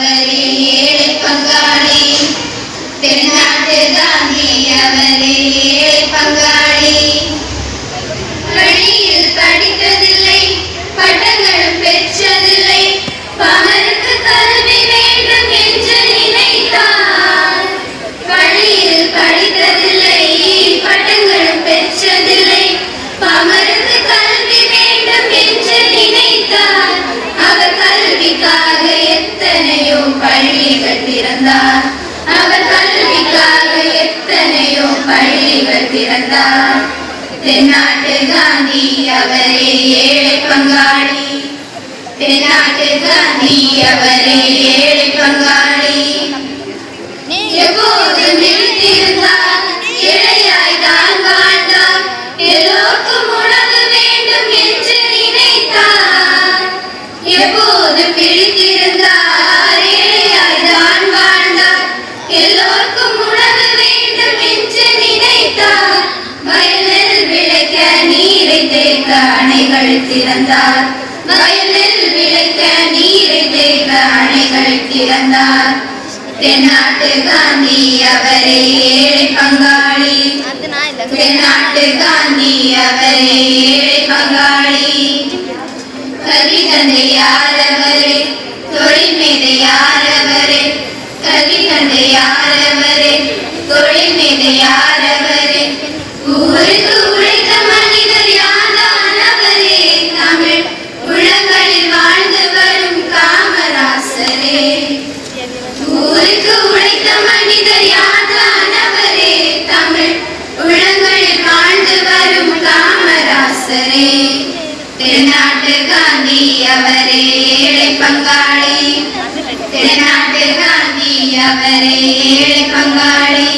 அவரே ஏழை பங்காளி. தென்னாட்டு காந்தி அவரே ஏழை பங்காளி. வழியில் படித்ததில்லை, பட்டங்களும் பெற்றதில்லை, பாமருக்கு கல்வி வேண்டும் என்று நினைத்தார். வழியில் படித்ததில்லை, பட்டங்களும் பெற்றதில்லை, பாமருக்கு கல்வி வேண்டும் என்று நினைத்தார். அவர் கல்விக்காக எத்தனையோ பள்ளிகள் திறந்தார். அவர் கல்விக்காக எத்தனையோ பள்ளிகள் திறந்தார். தென்னாட்டு காந்தி அவரே ஏழை பங்காளி. தென்னாட்டு காந்தி அவரே ஏழை பங்காளி. எப்போது நினைத்திருந்தார், ஏழையாய் தான் வாழ்ந்தார். எல்லோருக்கும் உணவு வேண்டும் என்று நினைத்தார். எப்போது பிடித்திருந்தார், ஏழையாய் தான் வாழ்ந்தார். எல்லோருக்கும் உணவு வேண்டும் என்று நினைத்தார். வயலில் விளைக்க நீரை தேக்க அணைகள் திறந்தார். வயலில் விளைக்க நீரை தேக்க அணைகள் திறந்தார். தென்னாட்டு காந்தி அவரே ஏழை பங்காளி. தென்னாட்டு காந்தி அவரே ஏழை பங்காளி. கல்வி தந்தை யாரவரே, தொழில் மேதை யாரவரே. கல்வி தந்தை யாரவரே, தொழில் மேதை யாரவரே. ஊருக்கு உழைத்த மனிதர் யாதானவரே. தமிழ் உள்ளங்களில் வாழ்ந்து வரும் காமராசரே. ஊருக்கு உழைத்த மனிதர் யாதானவரே. தமிழ் உள்ளங்களில் வாழ்ந்து வரும் காமராசரே. தென்னாட்டு காந்தி அவரே ஏழை பங்காளி. தென்னாட்டு காந்தி அவரே ஏழை பங்காளி.